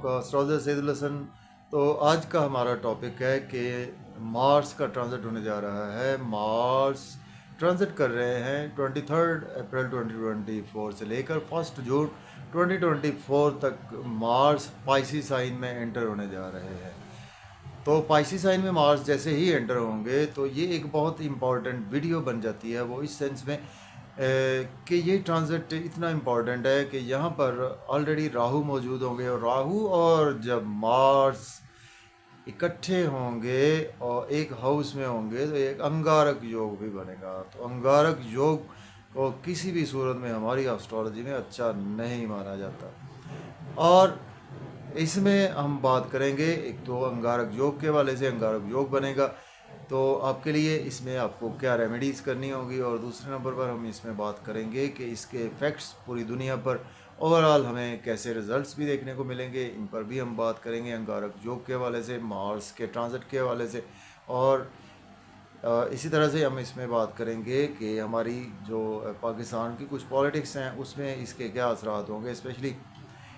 आपका एस्ट्रोलॉजर सैयदुल हसन। तो आज का हमारा टॉपिक है कि मार्स का ट्रांजिट होने जा रहा है। मार्स ट्रांजिट कर रहे हैं 23 अप्रैल 2024 से लेकर 1 जून 2024 तक मार्स पाइसी साइन में एंटर होने जा रहे हैं। तो पाइसी साइन में मार्स जैसे ही एंटर होंगे तो ये एक बहुत इंपॉर्टेंट वीडियो बन जाती है। वो इस सेंस में कि ये ट्रांजिट इतना इम्पॉर्टेंट है कि यहाँ पर ऑलरेडी राहु मौजूद होंगे, और राहु और जब मार्स इकट्ठे होंगे और एक हाउस में होंगे तो एक अंगारक योग भी बनेगा। तो अंगारक योग को किसी भी सूरत में हमारी एस्ट्रोलॉजी में अच्छा नहीं माना जाता। और इसमें हम बात करेंगे, एक तो अंगारक योग के हवाले से अंगारक योग बनेगा तो आपके लिए इसमें आपको क्या रेमेडीज़ करनी होगी, और दूसरे नंबर पर हम इसमें बात करेंगे कि इसके इफ़ेक्ट्स पूरी दुनिया पर ओवरऑल हमें कैसे रिजल्ट्स भी देखने को मिलेंगे। इन पर भी हम बात करेंगे अंगारक योग के हवाले से, मार्स के ट्रांजिट के हवाले से, और इसी तरह से हम इसमें बात करेंगे कि हमारी जो पाकिस्तान की कुछ पॉलिटिक्स हैं उसमें इसके क्या असरात होंगे, स्पेशली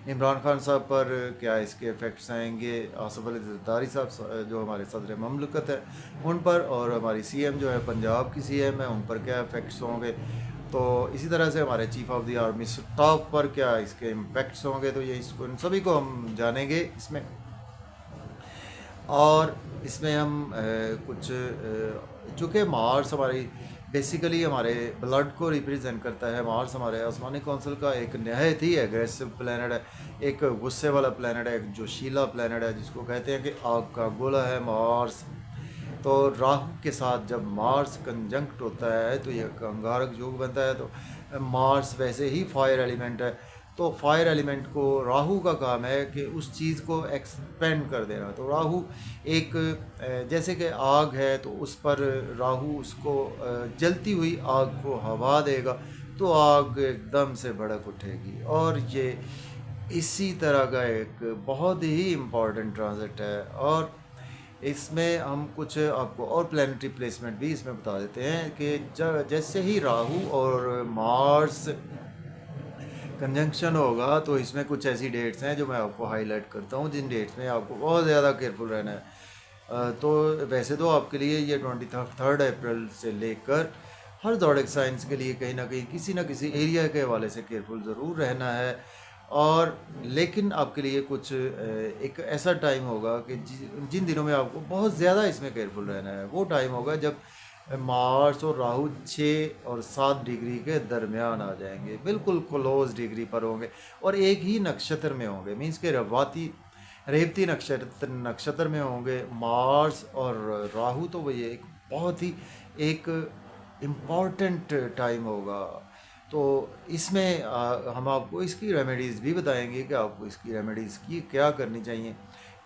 इमरान खान साहब पर क्या इसके इफ़ेक्ट्स आएंगे, आसिफ अली ज़रदारी साहब जो हमारे सदर ममलकत है उन पर, और हमारी सीएम जो है पंजाब की सीएम है उन पर क्या इफ़ेक्ट्स होंगे। तो इसी तरह से हमारे chief of the army staff पर क्या इसके इम्पेक्ट्स होंगे। तो ये इसको इन सभी को हम जानेंगे इसमें। और इसमें हम कुछ चूँकि मार्स हमारी बेसिकली हमारे ब्लड को रिप्रेजेंट करता है। मार्स हमारे आसमानी कौंसिल का एक नहायत ही एग्रेसिव प्लैनेट है, एक गुस्से वाला प्लैनेट है, एक जोशीला प्लैनेट है, जिसको कहते हैं कि आग का गोला है मार्स। तो राहु के साथ जब मार्स कंजंक्ट होता है तो ये अंगारक योग बनता है। तो मार्स वैसे ही फायर एलिमेंट है, तो फायर एलिमेंट को राहु का काम है कि उस चीज़ को एक्सपेंड कर देना। तो राहु एक जैसे कि आग है तो उस पर राहु उसको जलती हुई आग को हवा देगा तो आग एकदम से भड़क उठेगी। और ये इसी तरह का एक बहुत ही इम्पॉर्टेंट ट्रांजिट है। और इसमें हम कुछ आपको और प्लानिटरी प्लेसमेंट भी इसमें बता देते हैं कि जैसे ही राहु और मार्स कंजंक्शन होगा तो इसमें कुछ ऐसी डेट्स हैं जो मैं आपको हाईलाइट करता हूँ, जिन डेट्स में आपको बहुत ज़्यादा केयरफुल रहना है। तो वैसे तो आपके लिए ये 23 अप्रैल से लेकर हर ज़ोडिक साइंस के लिए कहीं ना कहीं किसी न किसी एरिया के हवाले से केयरफुल ज़रूर रहना है। और लेकिन आपके लिए कुछ एक ऐसा टाइम होगा कि जिन दिनों में आपको बहुत ज़्यादा इसमें केयरफुल रहना है। वो टाइम होगा जब मार्स और राहु 6 और 7 डिग्री के दरमियान आ जाएंगे, बिल्कुल क्लोज डिग्री पर होंगे और एक ही नक्षत्र में होंगे। मीन्स के रेवती नक्षत्र में होंगे मार्स और राहु। तो वही एक बहुत ही एक इम्पॉर्टेंट टाइम होगा। तो इसमें हम आपको इसकी रेमेडीज़ भी बताएंगे कि आपको इसकी रेमेडीज़ की क्या करनी चाहिए।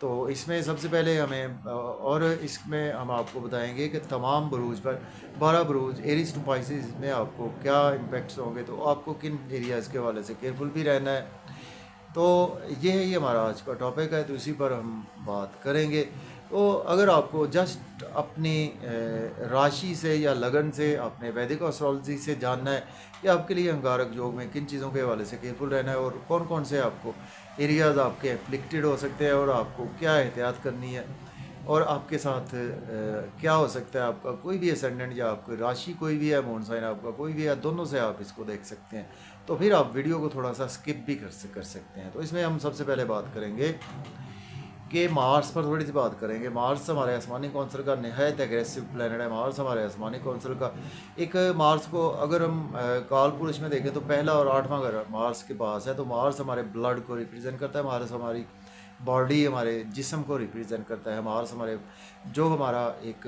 तो इसमें सबसे पहले हमें और इसमें हम आपको बताएंगे कि तमाम बुरूज पर 12 बुरूज एरीज टू पाइसेस में आपको क्या इम्पेक्ट्स होंगे, तो आपको किन एरियाज़ के हवाले से केयरफुल भी रहना है। तो ये है, ये हमारा आज का टॉपिक है, तो इसी पर हम बात करेंगे। तो अगर आपको जस्ट अपनी राशि से या लगन से अपने वैदिक एस्ट्रोलॉजी से जानना है कि आपके लिए अंगारक योग में किन चीज़ों के हवाले से केयरफुल रहना है और कौन कौन से आपको एरियाज़ आपके एफ्लिक्टेड हो सकते हैं और आपको क्या एहतियात करनी है, और आपके साथ क्या हो सकता है, आपका कोई भी असेंडेंट या आपकी राशि कोई भी है, मून साइन आपका कोई भी है, दोनों से आप इसको देख सकते हैं। तो फिर आप वीडियो को थोड़ा सा स्किप भी कर सकते हैं। तो इसमें हम सबसे पहले बात करेंगे कि मार्स पर थोड़ी सी बात करेंगे। मार्स हमारे आसमानी कौंसिल का नहायत एग्रेसिव प्लैनेट है। मार्स हमारे आसमानी कौंसिल का एक मार्स को अगर हम काल पुरुष में देखें तो पहला और 8वां घर मार्स के पास है। तो मार्स हमारे ब्लड को रिप्रेजेंट करता है, मार्स हमारी बॉडी हमारे जिस्म को रिप्रेजेंट करता है, मार्स हमारे जो हमारा एक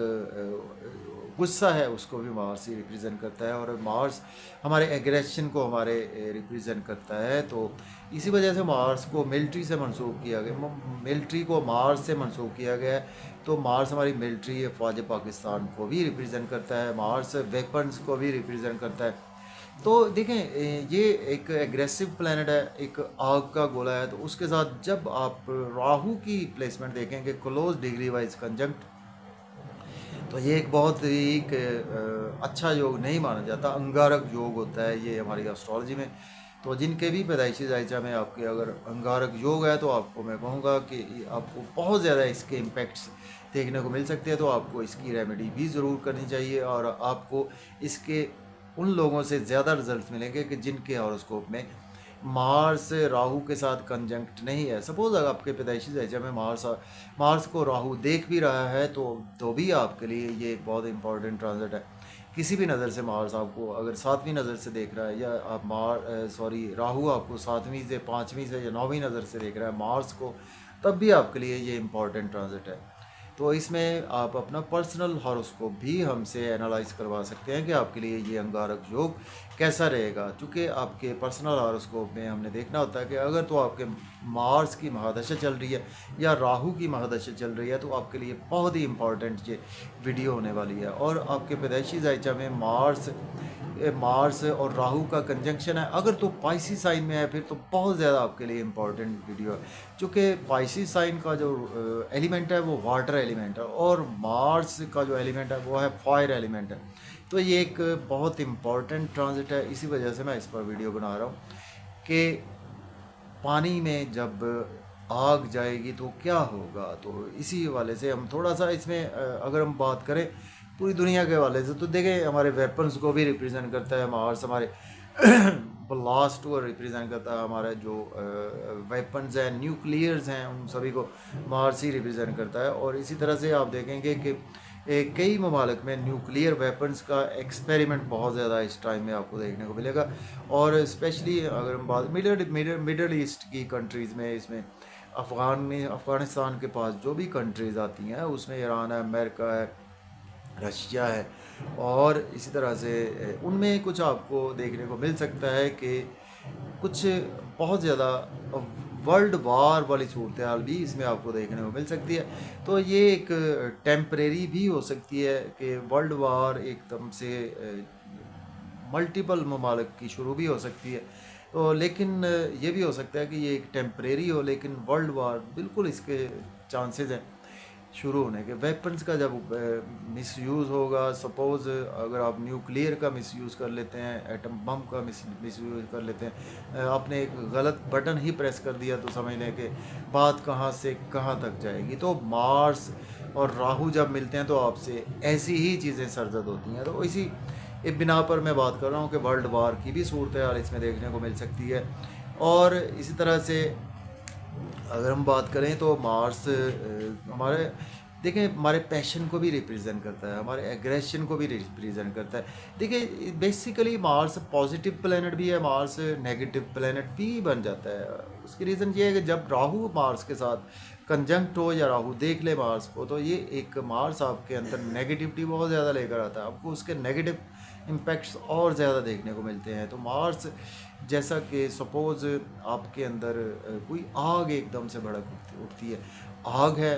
गुस्सा है उसको भी मार्स ही रिप्रेजेंट करता है, और मार्स हमारे एग्रेशन को हमारे रिप्रेजेंट करता है। तो इसी वजह से मार्स को मिलिट्री से मंसूब किया गया, मिलिट्री को मार्स से मंसूब किया गया है। तो मार्स हमारी मिलिट्री फ़ौज पाकिस्तान को भी रिप्रेजेंट करता है, मार्स वेपन्स को भी रिप्रेजेंट करता है। तो देखें ये एक एग्रेसिव प्लैनेट है, एक आग का गोला है। तो उसके साथ जब आप राहु की प्लेसमेंट देखेंगे क्लोज डिग्री वाइज कंजंक्ट, तो ये एक बहुत ही एक अच्छा योग नहीं माना जाता, अंगारक योग होता है ये हमारी एस्ट्रोलॉजी में। तो जिनके भी पैदाइशी जायचा में आपके अगर अंगारक योग है तो आपको मैं कहूँगा कि आपको बहुत ज़्यादा इसके इम्पैक्ट्स देखने को मिल सकते हैं, तो आपको इसकी रेमेडी भी ज़रूर करनी चाहिए। और आपको इसके उन लोगों से ज़्यादा रिजल्ट मिलेंगे कि जिनके हॉरोस्कोप में मार्स राहु के साथ कंजंक्ट नहीं है। सपोज अगर आपके पैदाइशी जायचा में मार्स को राहु देख भी रहा है तो भी आपके लिए ये एक बहुत इंपॉर्टेंट ट्रांजिट है। किसी भी नज़र से मार्स आपको अगर 7वीं नज़र से देख रहा है, या आप राहु आपको 7वीं से 5वीं से या 9वीं नज़र से देख रहा है मार्स को, तब भी आपके लिए ये इंपॉर्टेंट ट्रांजिट है। तो इसमें आप अपना पर्सनल हॉरोस्कोप भी हमसे एनालाइज करवा सकते हैं कि आपके लिए ये अंगारक योग कैसा रहेगा। क्योंकि आपके पर्सनल हॉरोस्कोप में हमने देखना होता है कि अगर तो आपके मार्स की महादशा चल रही है या राहु की महादशा चल रही है तो आपके लिए बहुत ही इंपॉर्टेंट ये वीडियो होने वाली है। और आपके पैदाइशी जायचा में मार्स और राहु का कंजंक्शन है, अगर तो पाइसी साइन में है फिर तो बहुत ज़्यादा आपके लिए इम्पॉर्टेंट वीडियो है। क्योंकि पाइसी साइन का जो एलिमेंट है वो वाटर एलिमेंट है और मार्स का जो एलिमेंट है वो है फायर एलिमेंट है। तो ये एक बहुत इम्पॉर्टेंट ट्रांजिट है, इसी वजह से मैं इस पर वीडियो बना रहा हूँ कि पानी में जब आग जाएगी तो क्या होगा। तो इसी वाले से हम थोड़ा सा इसमें अगर हम बात करें पूरी दुनिया के हवाले से, तो देखें हमारे वेपन्स को भी रिप्रेजेंट करता है मार्स, हमारे ब्लास्ट को रिप्रेजेंट करता है, हमारे जो वेपन्स हैं न्यूक्लियर्स हैं उन सभी को मार्स ही रिप्रेजेंट करता है। और इसी तरह से आप देखेंगे कि कई ममालिक में न्यूक्लियर वेपन्स का एक्सपेरिमेंट बहुत ज़्यादा इस टाइम में आपको देखने को मिलेगा। और स्पेशली अगर हम बात मिडल ईस्ट की कंट्रीज़ में, इसमें अफ़गानिस्तान के पास जो भी कंट्रीज़ आती हैं उसमें ईरान है, अमेरिका है, रशिया है, और इसी तरह से उनमें कुछ आपको देखने को मिल सकता है कि कुछ बहुत ज़्यादा वर्ल्ड वार वाली सूरत हाल भी इसमें आपको देखने को मिल सकती है। तो ये एक टेम्परेरी भी हो सकती है कि वर्ल्ड वार एकदम से मल्टीपल ममालिक की शुरू भी हो सकती है। तो लेकिन ये भी हो सकता है कि ये एक टेम्परेरी हो, लेकिन वर्ल्ड वार बिल्कुल इसके चांसेस हैं शुरू होने के। वेपन्स का जब मिसयूज़ होगा, सपोज़ अगर आप न्यूक्लियर का मिसयूज़ कर लेते हैं, एटम बम का मिसयूज़ कर लेते हैं, आपने एक गलत बटन ही प्रेस कर दिया तो समझ लें कि बात कहाँ से कहाँ तक जाएगी। तो मार्स और राहु जब मिलते हैं तो आपसे ऐसी ही चीज़ें सरजद होती हैं। तो इसी एक बिना पर मैं बात कर रहा हूँ कि वर्ल्ड वार की भी सूरत हाल इसमें देखने को मिल सकती है। और इसी तरह से अगर हम बात करें तो मार्स हमारे देखें हमारे पैशन को भी रिप्रेजेंट करता है, हमारे एग्रेशन को भी रिप्रेजेंट करता है। देखिए बेसिकली मार्स पॉजिटिव प्लेनेट भी है, मार्स नेगेटिव प्लेनेट भी बन जाता है। उसकी रीज़न ये है कि जब राहु मार्स के साथ कंजंक्ट हो या राहु देख ले मार्स को, तो ये एक मार्स आपके अंदर नेगेटिविटी बहुत ज़्यादा लेकर आता है, आपको उसके नेगेटिव इम्पैक्ट्स और ज़्यादा देखने को मिलते हैं। तो मार्स जैसा कि सपोज़ आपके अंदर कोई आग एकदम से भड़क उठती है, आग है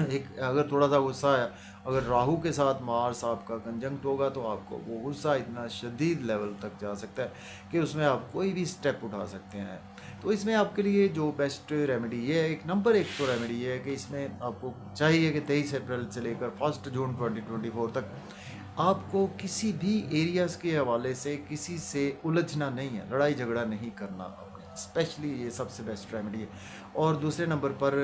एक अगर थोड़ा सा गुस्सा है, अगर राहु के साथ मार्स आपका कंजंक्ट होगा तो आपको वो गुस्सा इतना शदीद लेवल तक जा सकता है कि उसमें आप कोई भी स्टेप उठा सकते हैं। तो इसमें आपके लिए जो बेस्ट रेमेडी ये है, एक नंबर एक तो रेमेडी ये है कि इसमें आपको चाहिए कि 23 अप्रैल से लेकर 1 जून 2024 तक आपको किसी भी एरियाज़ के हवाले से किसी से उलझना नहीं है, लड़ाई झगड़ा नहीं करना, स्पेशली ये सबसे बेस्ट रेमेडी है। और दूसरे नंबर पर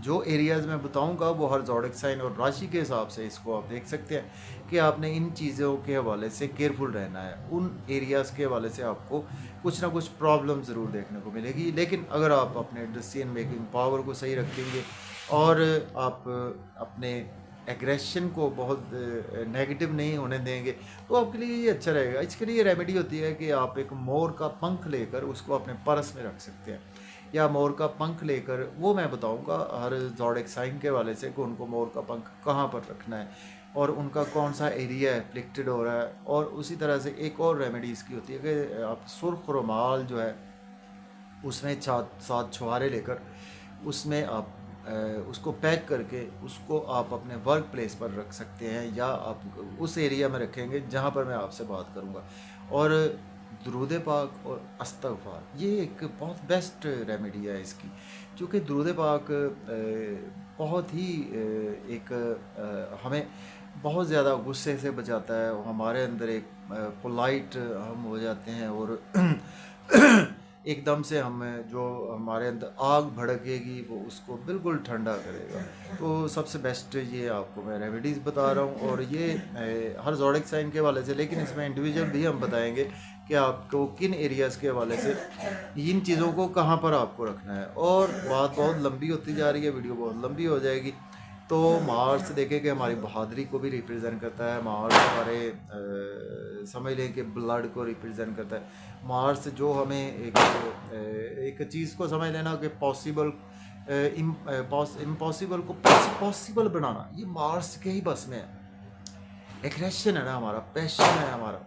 जो एरियाज़ मैं बताऊंगा वो हर ज़ोडिक साइन और राशि के हिसाब से इसको आप देख सकते हैं कि आपने इन चीज़ों के हवाले से केयरफुल रहना है। उन एरियाज़ के हवाले से आपको कुछ ना कुछ प्रॉब्लम ज़रूर देखने को मिलेगी, लेकिन अगर आप अपने डिसीजन मेकिंग पावर को सही रखेंगे और आप अपने एग्रेशन को बहुत नेगेटिव नहीं होने देंगे तो आपके लिए ये अच्छा रहेगा। इसके लिए रेमेडी होती है कि आप एक मोर का पंख लेकर उसको अपने पर्स में रख सकते हैं, या मोर का पंख लेकर, वो मैं बताऊंगा हर ज़ोडिक साइन के वाले से कि उनको मोर का पंख कहाँ पर रखना है और उनका कौन सा एरिया एफ्लिक्टेड हो रहा है। और उसी तरह से एक और रेमेडी इसकी होती है कि आप सुर्ख रुमाल जो है उसमें 7 छुहारे लेकर उसमें आप उसको पैक करके उसको आप अपने वर्क प्लेस पर रख सकते हैं, या आप उस एरिया में रखेंगे जहाँ पर मैं आपसे बात करूँगा। और दुरूद पाक और अस्तगफार ये एक बहुत बेस्ट रेमेडी है इसकी, क्योंकि दुरूद पाक बहुत ही एक हमें बहुत ज़्यादा गुस्से से बचाता है, हमारे अंदर एक पोलाइट हम हो जाते हैं, और एकदम से हम जो हमारे अंदर आग भड़केगी वो उसको बिल्कुल ठंडा करेगा। तो सबसे बेस्ट ये आपको मैं रेमेडीज़ बता रहा हूँ, और ये हर ज़ोडिक साइन के हवाले से, लेकिन इसमें इंडिविजुअल भी हम बताएंगे कि आपको किन एरियाज़ के हवाले से इन चीज़ों को कहाँ पर आपको रखना है। और बात बहुत लंबी होती जा रही है, वीडियो बहुत लंबी हो जाएगी। तो मार्स देखें कि हमारी बहादुरी को भी रिप्रेजेंट करता है, मार्स हमारे समझ लें कि ब्लड को रिप्रेजेंट करता है। मार्स जो हमें एक चीज़ को समझ लेना कि पॉसिबल इम्पॉसिबल को पॉसिबल बनाना, ये मार्स के ही बस में है। एग्रेशन है ना हमारा, पैशन है हमारा,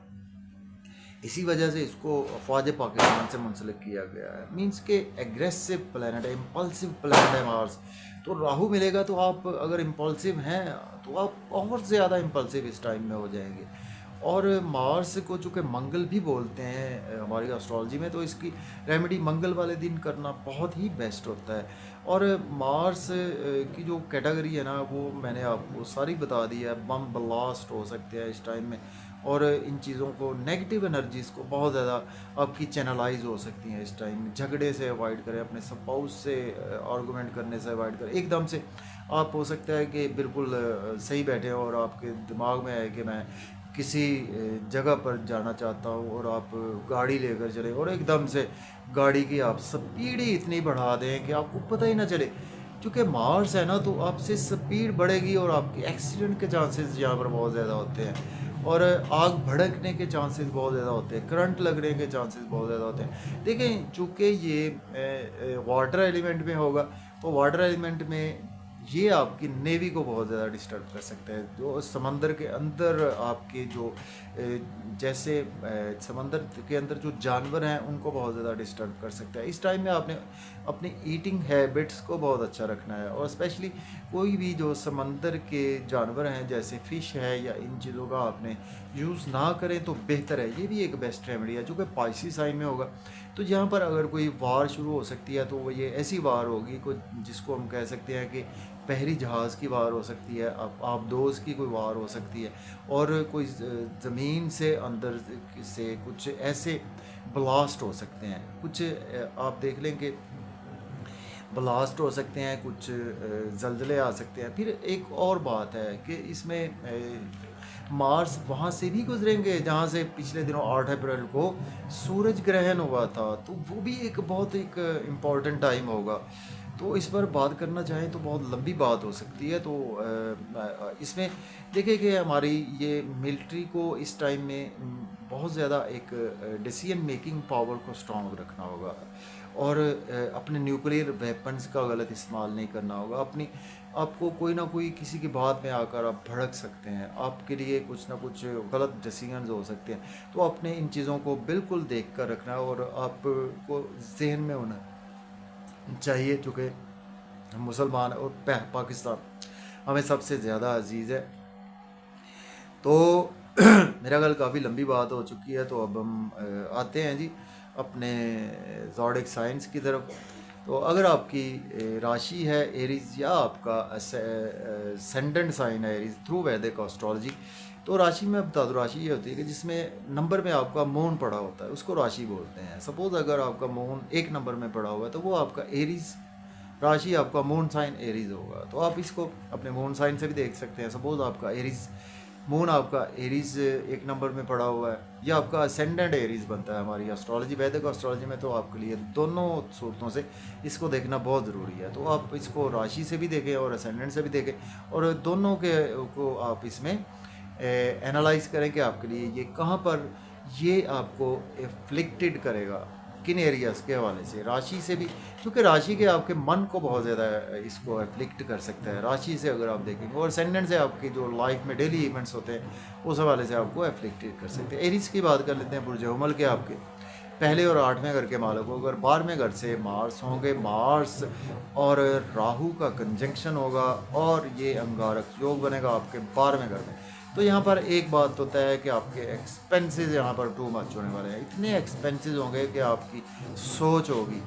इसी वजह से इसको अफवाज पाकिस्तान से मुंसलिक किया गया है। मींस के एग्रेसिव प्लानट है, इम्पल्सिव प्लानट है मार्स। तो राहु मिलेगा तो आप अगर इम्पल्सिव हैं तो आप बहुत ज़्यादा इम्पल्सिव इस टाइम में हो जाएंगे। और मार्स को चूँकि मंगल भी बोलते हैं हमारी एस्ट्रोलॉजी में, तो इसकी रेमेडी मंगल वाले दिन करना बहुत ही बेस्ट होता है। और मार्स की जो कैटेगरी है ना वो मैंने आपको सारी बता दी है। बम ब्लास्ट हो सकते हैं इस टाइम में, और इन चीज़ों को नेगेटिव एनर्जीज़ को बहुत ज़्यादा आपकी चैनलाइज हो सकती हैं इस टाइम में। झगड़े से अवॉइड करें, अपने स्पाउस से आर्गूमेंट करने से अवॉइड करें। एकदम से आप हो सकता है कि बिल्कुल सही बैठे हो और आपके दिमाग में है कि मैं किसी जगह पर जाना चाहता हूँ, और आप गाड़ी लेकर चले और एकदम से गाड़ी की आप स्पीड ही इतनी बढ़ा दें कि आपको पता ही ना चले। क्योंकि मार्स है ना, तो आपसे स्पीड बढ़ेगी और आपके एक्सीडेंट के चांसेस यहाँ पर बहुत ज़्यादा होते हैं, और आग भड़कने के चांसेस बहुत ज़्यादा होते हैं, करंट लगने के चांसेस बहुत ज़्यादा होते हैं। देखें चूँकि ये वाटर एलिमेंट में होगा, तो वाटर एलिमेंट में ये आपकी नेवी को बहुत ज़्यादा डिस्टर्ब कर सकता है। जो समंदर के अंदर आपके जो जैसे समंदर के अंदर जो जानवर हैं उनको बहुत ज़्यादा डिस्टर्ब कर सकता है। इस टाइम में आपने अपनी ईटिंग हैबिट्स को बहुत अच्छा रखना है, और स्पेशली कोई भी जो समंदर के जानवर हैं जैसे फ़िश है या इन चीज़ों का आपने यूज़ ना करें तो बेहतर है। ये भी एक बेस्ट रेमेडी है, जो कि पाइसी साइन में होगा। तो यहाँ पर अगर कोई वार शुरू हो सकती है तो वो ये ऐसी वार होगी कोई जिसको हम कह सकते हैं कि बहरी जहाज़ की वार हो सकती है, आबदोज़ की कोई वार हो सकती है, और कोई ज़मीन से अंदर से कुछ ऐसे ब्लास्ट हो सकते हैं। कुछ आप देख लें कि ब्लास्ट हो सकते हैं, कुछ ज़लज़ले आ सकते हैं। फिर एक और बात है कि इसमें मार्स वहाँ से भी गुजरेंगे जहाँ से पिछले दिनों 8 अप्रैल को सूरज ग्रहण हुआ था, तो वो भी एक बहुत एक इम्पॉर्टेंट टाइम होगा। तो इस पर बात करना चाहें तो बहुत लंबी बात हो सकती है। तो इसमें देखिए कि हमारी ये मिलिट्री को इस टाइम में बहुत ज़्यादा एक डिसीजन मेकिंग पावर को स्ट्रॉन्ग रखना होगा, और अपने न्यूक्लियर वेपन्स का गलत इस्तेमाल नहीं करना होगा। आपको कोई ना कोई किसी की बात में आकर आप भड़क सकते हैं, आपके लिए कुछ ना कुछ गलत डिसीजन हो सकते हैं। तो अपने इन चीज़ों को बिल्कुल देख कर रखना है, और आपको जहन में होना चाहिए चूँकि मुसलमान और पाकिस्तान हमें सबसे ज़्यादा अजीज़ है। तो मेरा ख्याल काफ़ी लंबी बात हो चुकी है, तो अब हम आते हैं जी अपने ज़ोडिक साइंस की तरफ। तो अगर आपकी राशि है एरीज या आपका सेंडेंट साइन है एरीज थ्रू वैदिक एस्ट्रोलॉजी, तो राशि में बता दूँ, राशि ये होती है कि जिसमें नंबर में आपका मून पड़ा होता है उसको राशि बोलते हैं। सपोज़ अगर आपका मून 1 नंबर में पड़ा हुआ है तो वो आपका एरीज राशि, आपका मून साइन एरीज होगा। तो आप इसको अपने मून साइन से भी देख सकते हैं। सपोज़ आपका एरीज मून आपका एरीज 1 नंबर में पड़ा हुआ है, या आपका असेंडेंट एरीज बनता है हमारी एस्ट्रोलॉजी, वैदिक एस्ट्रोलॉजी में। तो आपके लिए दोनों सूरतों से इसको देखना बहुत ज़रूरी है। तो आप इसको राशि से भी देखें और असेंडेंट से भी देखें, और दोनों के को आप इसमें एनालाइज करें कि आपके लिए ये कहाँ पर ये आपको एफ्लिक्टेड करेगा, किन एरियाज़ के हवाले से। राशि से भी, क्योंकि राशि के आपके मन को बहुत ज़्यादा इसको एफ्लिक्ट कर सकता है राशि से अगर आप देखेंगे, और असेंडेंट से आपकी जो लाइफ में डेली इवेंट्स होते हैं उस हवाले से आपको एफ्लिक्टेड कर सकते हैं। एरीज की बात कर लेते हैं। बुर्ज हुमल के आपके पहले और 8वें घर के मालिक हो, अगर 12वें घर से मार्स होंगे, मार्स और राहु का कंजंक्शन होगा, और ये अंगारक योग बनेगा आपके 12वें घर में। तो यहाँ पर एक बात होता है कि आपके एक्सपेंसेस यहाँ पर टू मच होने वाले हैं। इतने एक्सपेंसेस होंगे कि आपकी सोच होगी,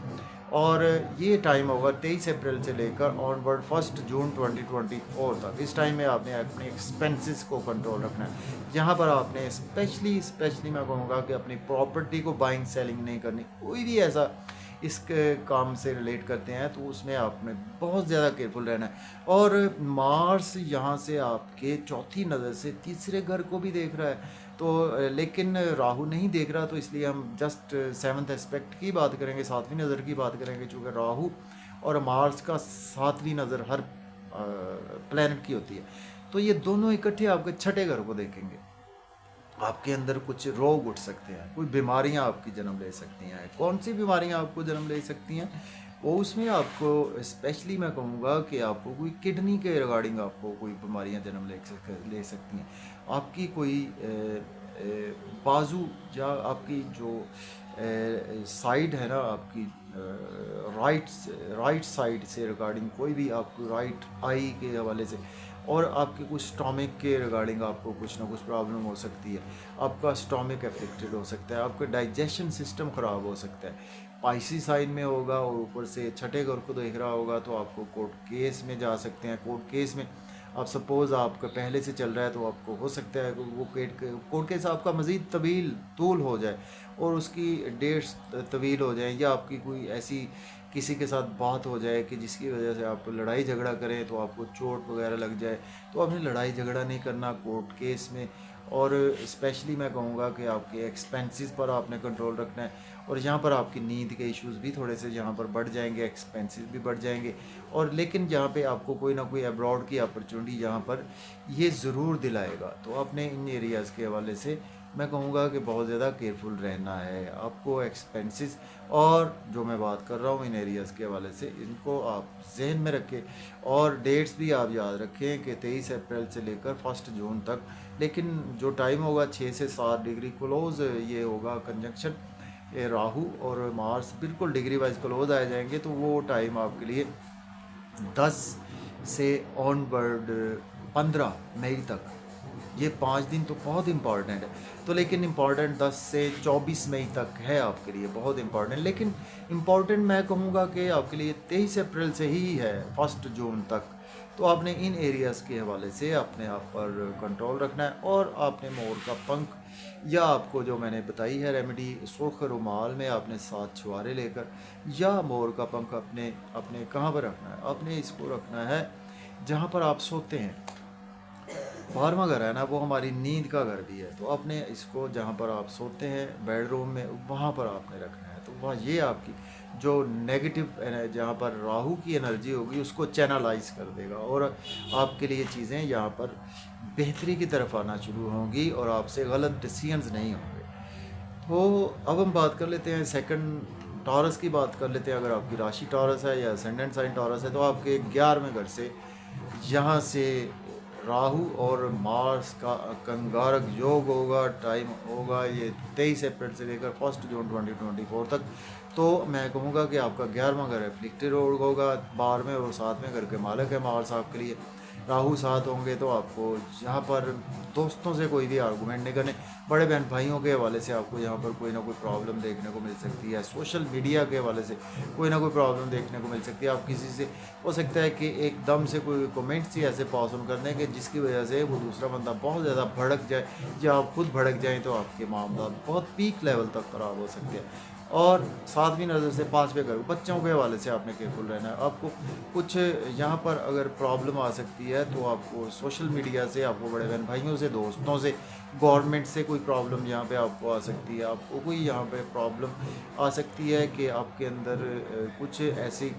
और ये टाइम होगा 23 अप्रैल से लेकर ऑनवर्ड 1 जून 2024 तक। इस टाइम में आपने अपने एक्सपेंसेस को कंट्रोल रखना है। यहाँ पर आपने स्पेशली मैं कहूँगा कि अपनी प्रॉपर्टी को बाइंग सेलिंग नहीं करनी। कोई भी ऐसा इस काम से रिलेट करते हैं तो उसमें आपने बहुत ज़्यादा केयरफुल रहना है। और मार्स यहाँ से आपके चौथी नज़र से तीसरे घर को भी देख रहा है, तो लेकिन राहु नहीं देख रहा, तो इसलिए हम जस्ट सेवन्थ एस्पेक्ट की बात करेंगे, सातवीं नज़र की बात करेंगे, चूँकि राहु और मार्स का सातवीं नज़र हर प्लैनेट की होती है। तो ये दोनों इकट्ठे आपके छठे घर को देखेंगे। आपके अंदर कुछ रोग उठ सकते हैं, कोई बीमारियां आपकी जन्म ले सकती हैं। कौन सी बीमारियां आपको जन्म ले सकती हैं वो उसमें आपको स्पेशली मैं कहूँगा कि आपको कोई किडनी के रिगार्डिंग आपको कोई बीमारियां जन्म ले सकती हैं। आपकी कोई बाजू या आपकी जो साइड है ना, आपकी राइट साइड से रिगार्डिंग कोई भी आपको राइट आई के हवाले से, और आपके कुछ स्टोमिक के रिगार्डिंग आपको कुछ ना कुछ प्रॉब्लम हो सकती है। आपका स्टोमिक अफेक्टेड हो सकता है, आपका डाइजेशन सिस्टम ख़राब हो सकता है। पाइसी साइन में होगा और ऊपर से छठे घर को देख रहा होगा, तो आपको कोर्ट केस में जा सकते हैं। कोर्ट केस में आप सपोज़ आपका पहले से चल रहा है तो आपको हो सकता है वो कोर्ट केस आपका मज़ीद तूल हो जाए और उसकी डेट्स तवील हो जाए, या आपकी कोई ऐसी किसी के साथ बात हो जाए कि जिसकी वजह से आप लड़ाई झगड़ा करें तो आपको चोट वगैरह लग जाए। तो आपने लड़ाई झगड़ा नहीं करना कोर्ट केस में। और स्पेशली मैं कहूँगा कि आपके एक्सपेंसेस पर आपने कंट्रोल रखना है, और यहाँ पर आपकी नींद के इश्यूज़ भी थोड़े से यहाँ पर बढ़ जाएंगे, एक्सपेंसेस भी बढ़ जाएंगे। और लेकिन जहाँ पे आपको कोई ना कोई अब्रॉड की अपॉर्चुनिटी यहाँ पर ये ज़रूर दिलाएगा। तो आपने इन एरियाज़ के हवाले से मैं कहूँगा कि बहुत ज़्यादा केयरफुल रहना है आपको। एक्सपेंसेस और जो मैं बात कर रहा हूँ इन एरियाज़ के हवाले से, इनको आप जहन में रखें। और डेट्स भी आप याद रखें कि 23 अप्रैल से लेकर 1 जून तक। लेकिन जो टाइम होगा 6 से 7 डिग्री क्लोज ये होगा कंजंक्शन, राहु और मार्स बिल्कुल डिग्री वाइज क्लोज आ जाएंगे। तो वो टाइम आपके लिए 10 से ऑनवर्ड 15 मई तक, ये 5 दिन तो बहुत इम्पॉर्टेंट है। तो लेकिन इम्पॉर्टेंट 10 से 24 मई तक है आपके लिए बहुत इम्पॉर्टेंट। लेकिन इम्पॉर्टेंट मैं कहूँगा कि आपके लिए 23 अप्रैल से ही है 1 जून तक। तो आपने इन एरियाज़ के हवाले से अपने आप पर कंट्रोल रखना है। और आपने मोर का पंख या आपको जो मैंने बताई है रेमेडी, सुर्ख रुमाल में आपने 7 छुआरे लेकर, या मोर का पंख अपने कहाँ पर रखना है, आपने इसको रखना है जहाँ पर आप सोते हैं। 12वां घर है ना, वो हमारी नींद का घर भी है। तो आपने इसको जहाँ पर आप सोते हैं बेडरूम में, वहाँ पर आपने रखना है। तो वहाँ ये आपकी जो नेगेटिव जहाँ पर राहु की एनर्जी होगी उसको चैनलाइज कर देगा, और आपके लिए चीज़ें यहाँ पर बेहतरी की तरफ आना शुरू होंगी और आपसे गलत डिसीजंस नहीं होंगे। तो अब हम बात कर लेते हैं सेकंड टॉरस की बात कर लेते हैं। अगर आपकी राशि टॉरस है या असेंडेंट साइन टॉरस है, तो आपके 11वें घर से यहाँ से राहु और मार्स का कंगारक योग होगा। टाइम होगा ये 23 अप्रैल से लेकर 1 जून 2024 तक। तो मैं कहूँगा कि आपका 11वां घर एफ्लिक्टेड होगा। 12वें और 7वें घर के मालिक है मार्स आपके लिए। राहु साथ होंगे तो आपको यहाँ पर दोस्तों से कोई भी आर्गूमेंट नहीं करने। बड़े बहन भाइयों के हवाले से आपको यहाँ पर कोई ना कोई प्रॉब्लम देखने को मिल सकती है। सोशल मीडिया के हवाले से कोई ना कोई प्रॉब्लम देखने को मिल सकती है। आप किसी से हो सकता है कि एकदम से कोई कमेंट्स ही ऐसे पास ऑन कर दें कि जिसकी वजह से वो दूसरा बंदा बहुत ज़्यादा भड़क जाए, या आप खुद भड़क जाएँ तो आपके मामला बहुत पीक लेवल तक ख़राब हो सकते हैं। और 7वीं नज़र से 5वें घर, बच्चों के हवाले से आपने केयरफुल रहना है। आपको कुछ यहाँ पर अगर प्रॉब्लम आ सकती है तो आपको सोशल मीडिया से, आपको बड़े बहन भाइयों से, दोस्तों से, गवर्नमेंट से कोई प्रॉब्लम यहाँ पे आपको आ सकती है। आपको कोई यहाँ पे प्रॉब्लम आ सकती है कि आपके अंदर कुछ ऐसी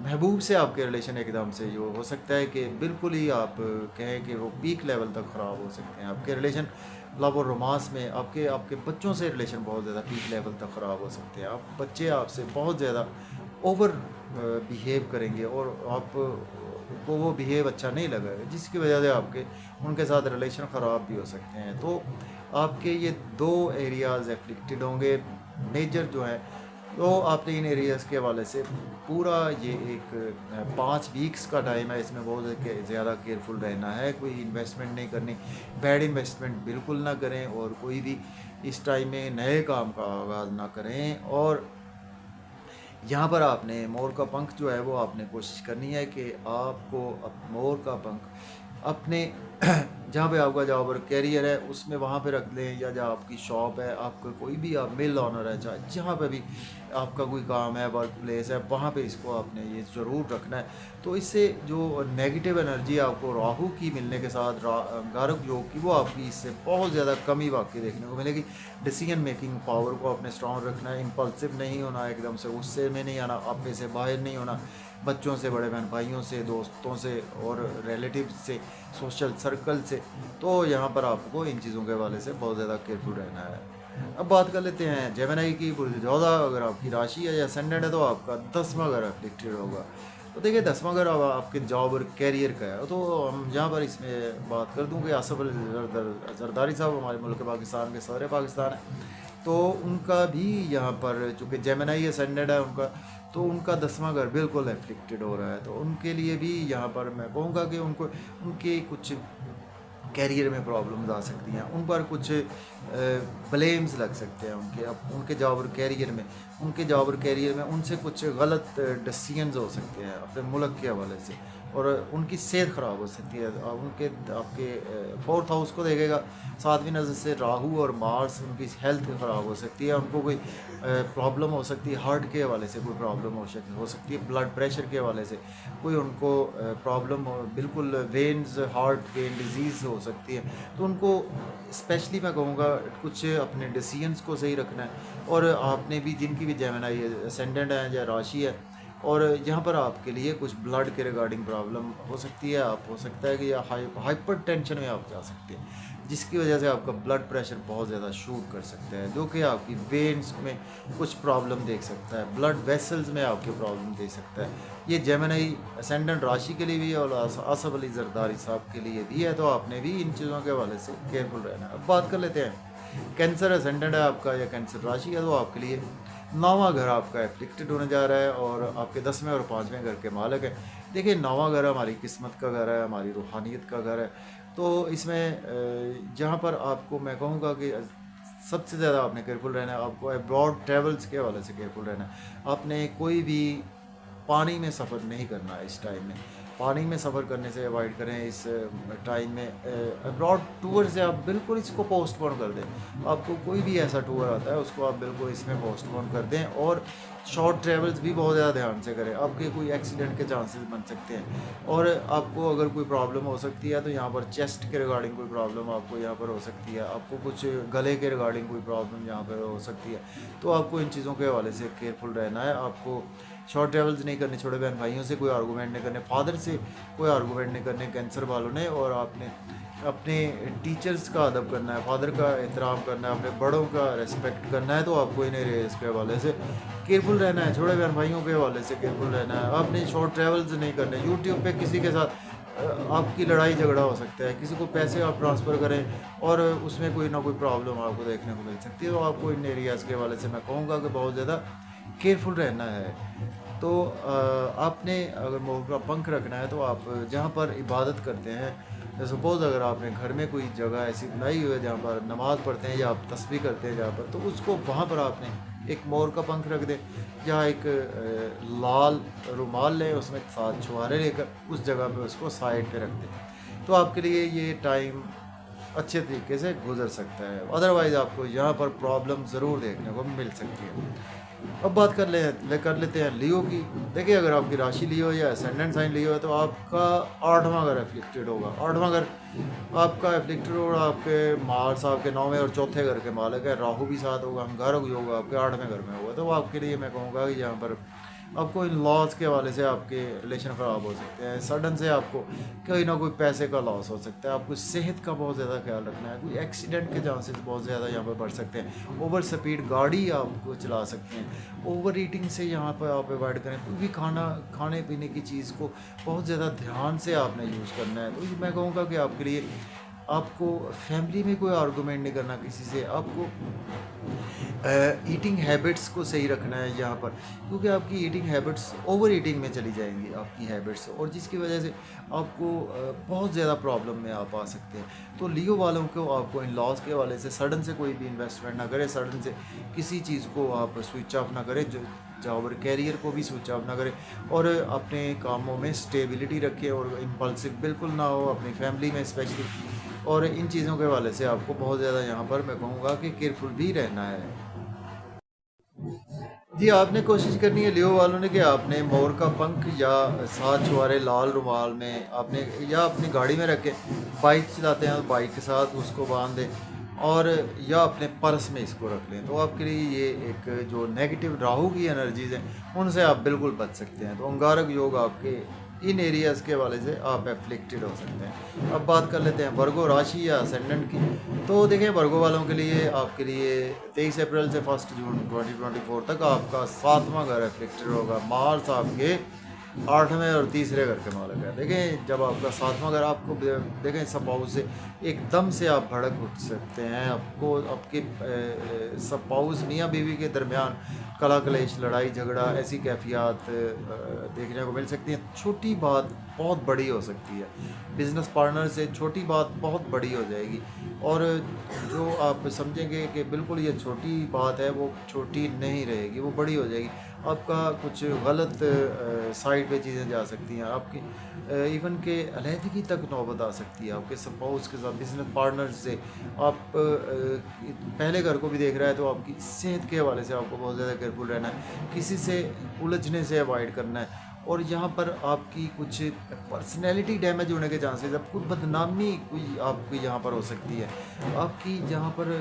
महबूब से आपके रिलेशन एकदम से जो हो सकता है कि बिल्कुल ही आप कहें कि वो पीक लेवल तक ख़राब हो सकते हैं। आपके रिलेशन लव और रोमांस में आपके बच्चों से रिलेशन बहुत ज़्यादा पीक लेवल तक ख़राब हो सकते हैं। आप बच्चे आपसे बहुत ज़्यादा ओवर बिहेव करेंगे और आप को वो बिहेव अच्छा नहीं लगेगा, जिसकी वजह से आपके उनके साथ रिलेशन ख़राब भी हो सकते हैं। तो आपके ये 2 एरियाज़ एफ्लिक्टेड होंगे मेजर जो है। तो आपने इन एरियाज़ के हवाले से पूरा ये एक 5 वीक्स का टाइम है, इसमें बहुत ज़्यादा केयरफुल रहना है। कोई इन्वेस्टमेंट नहीं करनी, बैड इन्वेस्टमेंट बिल्कुल ना करें, और कोई भी इस टाइम में नए काम का आगाज़ ना करें। और यहाँ पर आपने मोर का पंख जो है वो आपने कोशिश करनी है कि आपको मोर का पंख अपने जहाँ पे आपका जॉब और कैरियर है उसमें वहाँ पे रख लें, या जहाँ आपकी शॉप है, आपका कोई भी आप मिल ऑनर है, चाहे जहाँ पे भी आपका कोई काम है, वर्क प्लेस है, वहाँ पे इसको आपने ये ज़रूर रखना है। तो इससे जो नेगेटिव एनर्जी आपको राहु की मिलने के साथ गारक योग की, वो आपकी इससे बहुत ज़्यादा कमी वाकई देखने को मिलेगी। डिसीजन मेकिंग पावर को आपने स्ट्रॉन्ग रखना है, इम्पल्सिव नहीं होना, एकदम से गुस्से में नहीं आना, अपने से बाहर नहीं होना, बच्चों से, बड़े बहन भाइयों से, दोस्तों से और रिलेटिव से, सोशल सर्कल से। तो यहाँ पर आपको इन चीज़ों के हवाले से बहुत ज़्यादा केयरफुल रहना है। अब बात कर लेते हैं जेमिनी की। बुर्ज-ए-जोधा अगर आपकी राशि है या असेंडेंट है तो आपका 10वां घर अफेक्टेड होगा। तो देखिए 10वां घर अब आपके जॉब और कैरियर का है। तो हम यहाँ पर इसमें बात कर दूँ कि आसफ अली जरदारी साहब हमारे मुल्क पाकिस्तान के सदर पाकिस्तान है, तो उनका भी यहाँ पर चूँकि जेमिनी असेंडेंट है उनका, तो उनका 10वां घर बिल्कुल एफ्लिक्टेड हो रहा है। तो उनके लिए भी यहाँ पर मैं कहूँगा कि उनको उनके कुछ कैरियर में प्रॉब्लम्स आ सकती हैं, उन पर कुछ ब्लेम्स लग सकते हैं उनके जॉब और कैरियर में उनसे कुछ गलत डिसीजंस हो सकते हैं अपने मुल्क के हवाले से, और उनकी सेहत ख़राब हो सकती है। उनके आपके 4th हाउस को देखेगा 7वीं नज़र से राहु और मार्स, उनकी हेल्थ ख़राब हो सकती है, उनको कोई प्रॉब्लम हो सकती है, हार्ट के हवाले से कोई प्रॉब्लम हो सकती है, ब्लड प्रेशर के हवाले से कोई उनको प्रॉब्लम हो, बिल्कुल वेन्स, हार्ट वेन डिजीज़ हो सकती है। तो उनको स्पेशली मैं कहूँगा कुछ अपने डिसीजंस को सही रखना है। और आपने भी जिनकी भी जेमिनी असेंडेंट है या राशि है, और यहाँ पर आपके लिए कुछ ब्लड के रिगार्डिंग प्रॉब्लम हो सकती है, आप हो सकता है कि या हाइपर टेंशन में आप जा सकते हैं, जिसकी वजह से आपका ब्लड प्रेशर बहुत ज़्यादा शूट कर सकता है, जो कि आपकी वेन्स में कुछ प्रॉब्लम देख सकता है, ब्लड वेसल्स में आपके प्रॉब्लम दे सकता है। ये जेमिनी असेंडेंट राशि के लिए भी है और आसफ अली जरदारी साहब के लिए भी है। तो आपने भी इन चीज़ों के हवाले से केयरफुल रहना है। अब बात कर लेते हैं कैंसर असेंडेंट है आपका या कैंसर राशि है, तो आपके लिए 9वां घर आपका एफ्लिक्टेड होने जा रहा है और आपके 10वें और 5वें घर के मालिक है। देखिए 9वां घर हमारी किस्मत का घर है, हमारी रूहानियत का घर है। तो इसमें जहाँ पर आपको मैं कहूँगा कि सबसे ज़्यादा आपने केयरफुल रहना है, आपको अब्रॉड ट्रेवल्स के हवाले से केयरफुल रहना है। आपने कोई भी पानी में सफ़र नहीं करना है इस टाइम में, पानी में सफ़र करने से अवॉइड करें इस टाइम में। अब्रॉड टूर से आप बिल्कुल इसको पोस्टपोन कर दें। आपको कोई भी ऐसा टूर आता है उसको आप बिल्कुल इसमें पोस्टपोन कर दें, और शॉर्ट ट्रेवल्स भी बहुत ज़्यादा ध्यान से करें। आपके कोई एक्सीडेंट के चांसेस बन सकते हैं, और आपको अगर कोई प्रॉब्लम हो सकती है तो यहाँ पर चेस्ट के रिगार्डिंग कोई प्रॉब्लम आपको यहाँ पर हो सकती है, आपको कुछ गले के रिगार्डिंग कोई प्रॉब्लम यहाँ पर हो सकती है। तो आपको इन चीज़ों के हवाले से केयरफुल रहना है। आपको शॉर्ट ट्रेवल्स नहीं करने, छोटे बहन भाइयों से कोई आर्गूमेंट नहीं करने, फादर से कोई आर्गूमेंट नहीं करने कैंसर वालों ने। और आपने अपने टीचर्स का अदब करना है, फादर का एहतराम करना है, अपने बड़ों का रेस्पेक्ट करना है। तो आपको इन्हें इसके हवाले से केयरफुल रहना है, छोटे बहन भाइयों के हवाले से केयरफुल रहना है। आपने शॉर्ट ट्रेवल्स नहीं करने। यूट्यूब पे किसी के साथ आपकी लड़ाई झगड़ा हो सकता है, किसी को पैसे आप ट्रांसफ़र करें और उसमें कोई ना कोई प्रॉब्लम आपको देखने को मिल सकती है। तो आपको इन एरियाज़ के हवाले से मैं कहूँगा कि बहुत ज़्यादा केयरफुल रहना है। तो आपने अगर मोर का पंख रखना है तो आप जहाँ पर इबादत करते हैं, सपोज़ अगर आपने घर में कोई जगह ऐसी बनाई हुई है जहाँ पर नमाज़ पढ़ते हैं या आप तस्बीह करते हैं जहाँ पर, तो उसको वहाँ पर आपने एक मोर का पंख रख दें, या एक लाल रुमाल लें, उसमें 7 छुहारे लेकर उस जगह पे उसको साइड पे रख दें। तो आपके लिए ये टाइम अच्छे तरीके से गुजर सकता है। अदरवाइज़ आपको यहाँ पर प्रॉब्लम ज़रूर देखने को मिल सकती है। अब बात कर लेते हैं लियो की। देखिए अगर आपकी राशि लियो या असेंडेंट साइन लियो है तो आपका 8वां घर एफ्लिक्टेड होगा। 8वां घर आपका एफ्लिक्टेड होगा, आपके मार्स आपके 9वें और चौथे घर के मालिक है, राहु भी साथ होगा, अंगारक भी होगा, आपके 8वें घर में होगा। तो आपके लिए मैं कहूँगा कि यहाँ पर आपको इन लॉस के हवाले से आपके रिलेशन ख़राब हो सकते हैं, सडन से आपको कोई ना कोई पैसे का लॉस हो सकता है, आपको सेहत का बहुत ज़्यादा ख्याल रखना है, कोई एक्सीडेंट के चांसेस बहुत ज़्यादा यहाँ पर बढ़ सकते हैं, ओवर स्पीड गाड़ी आपको चला सकते हैं, ओवर ईटिंग से यहाँ पर आप अवॉइड करें, कोई भी खाने पीने की चीज़ को बहुत ज़्यादा ध्यान से आपने यूज़ करना है। तो मैं कहूँगा कि आपके लिए आपको फैमिली में कोई आर्गूमेंट नहीं करना किसी से, आपको ईटिंग हैबिट्स को सही रखना है यहाँ पर, क्योंकि आपकी ईटिंग हैबिट्स ओवर ईटिंग में चली जाएंगी आपकी हैबिट्स, और जिसकी वजह से आपको बहुत ज़्यादा प्रॉब्लम में आप आ सकते हैं। तो लियो वालों को आपको इन लॉस के हवाले से सडन से कोई भी इन्वेस्टमेंट ना करें, सडन से किसी चीज़ को आप स्विच ऑफ ना करें, जो जॉब और कैरियर को भी स्विच ऑफ ना करें, और अपने कामों में स्टेबिलिटी रखें और इम्पल्सिव बिल्कुल ना हो अपनी फैमिली में स्पेशली। और इन चीज़ों के हवाले से आपको बहुत ज़्यादा यहाँ पर मैं कहूँगा कि केयरफुल भी रहना है। जी, आपने कोशिश करनी है लियो वालों ने कि आपने मोर का पंख या 7 छुहारे लाल रुमाल में आपने या अपनी गाड़ी में रख के, बाइक चलाते हैं तो बाइक के साथ उसको बांध दें, और या अपने पर्स में इसको रख लें। तो आपके लिए ये एक जो नेगेटिव राहु की एनर्जीज़ हैं उनसे आप बिल्कुल बच सकते हैं। तो अंगारक योग आपके इन एरियाज़ के हवाले से आप एफ्लिक्टेड हो सकते हैं। अब बात कर लेते हैं वर्गो राशि या असेंडेंट की। तो देखिए, वर्गो वालों के लिए आपके लिए 23 अप्रैल से 1 जून 2024 तक आपका 7वां घर एफ्लिक्टेड होगा। मार्स आपके 8वें और तीसरे घर के मालिक है। देखें, जब आपका 7वां घर आपको देखें सपाउस से एकदम से आप भड़क उठ सकते हैं। आपको आपके सपाउस मियाँ बीवी के दरमियान कला कलेश, लड़ाई झगड़ा, ऐसी कैफियत देखने को मिल सकती हैं। छोटी बात बहुत बड़ी हो सकती है, बिज़नेस पार्टनर से छोटी बात बहुत बड़ी हो जाएगी, और जो आप समझेंगे कि बिल्कुल ये छोटी बात है वो छोटी नहीं रहेगी, वो बड़ी हो जाएगी। आपका कुछ गलत साइड पे चीज़ें जा सकती हैं, आपकी इवन के अलहदगी तक नौबत आ सकती है आपके स्पाउस के साथ, बिजनेस पार्टनर से। आप पहले घर को भी देख रहा है तो आपकी सेहत के हवाले से आपको बहुत ज़्यादा केयरफुल रहना है, किसी से उलझने से अवॉइड करना है। और यहाँ पर आपकी कुछ पर्सनैलिटी डैमेज होने के चांसेस, अब कोई बदनामी कोई आपकी यहाँ पर हो सकती है, आपकी यहाँ पर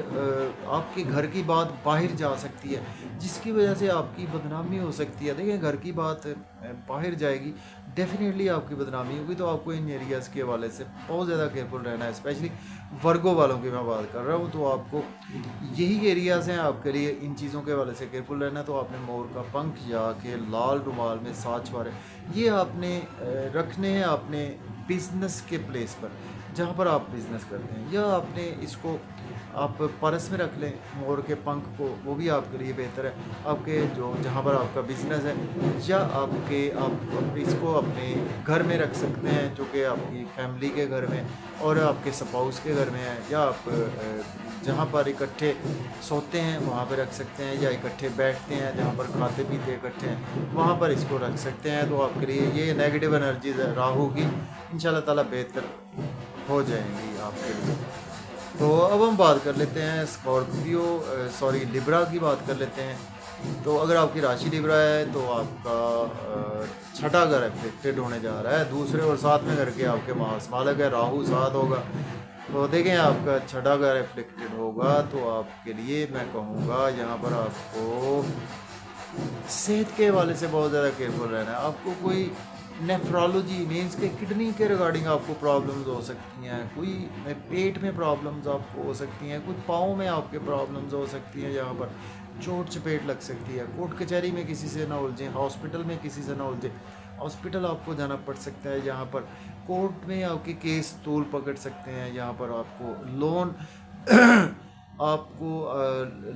आपके घर की बात बाहर जा सकती है, जिसकी वजह से आपकी बदनामी हो सकती है। देखिए, घर की बात बाहर जाएगी, डेफिनेटली आपकी बदनामी होगी। तो आपको इन एरियाज़ के हवाले से बहुत ज़्यादा केयरफुल रहना है, स्पेशली वर्गो वालों की मैं बात कर रहा हूँ। तो आपको यही एरियाज़ हैं आपके लिए इन चीज़ों के हवाले से केयरफुल रहना है। तो आपने मोर का पंख या के लाल रुमाल में 7 छुहारे ये आपने रखने हैं अपने बिजनेस के प्लेस पर, जहाँ पर आप बिज़नेस करते हैं, या आपने इसको आप पर्स में रख लें मोर के पंख को, वो भी आपके लिए बेहतर है। आपके जो जहाँ पर आपका बिज़नेस है, या आप इसको अपने घर में रख सकते हैं जो कि आपकी फैमिली के घर में और आपके स्पाउस के घर में है, या आप जहाँ पर इकट्ठे सोते हैं वहाँ पर रख सकते हैं, या इकट्ठे बैठते हैं जहाँ पर खाते पीते इकट्ठे हैं वहाँ पर इसको रख सकते हैं। तो आपके लिए ये नेगेटिव एनर्जीज राहु की इंशाल्लाह ताला बेहतर हो जाएंगी आपके लिए। तो अब हम बात कर लेते हैं स्कॉर्पियो लिब्रा की बात कर लेते हैं। तो अगर आपकी राशि लिब्रा है तो आपका छठा घर एफेक्टेड होने जा रहा है। दूसरे और 7वें घर के आपके मालिक है राहु 7 होगा। तो देखें, आपका छठा घर एफेक्टेड होगा तो आपके लिए मैं कहूँगा यहाँ पर आपको सेहत के हवाले से बहुत ज़्यादा केयरफुल रहना है। आपको कोई नेफ्रोलॉजी मीन्स के किडनी के रिगार्डिंग आपको प्रॉब्लम्स हो सकती हैं, कोई पेट में प्रॉब्लम्स आपको हो सकती हैं, कुछ पाँव में आपके प्रॉब्लम्स हो सकती हैं, यहाँ पर चोट चपेट लग सकती है। कोर्ट कचहरी में किसी से ना उलझें, हॉस्पिटल में किसी से ना उलझें, हॉस्पिटल आपको जाना पड़ सकता है। यहाँ पर कोर्ट में आपके केस तूल पकड़ सकते हैं, यहाँ पर आपको लोन आपको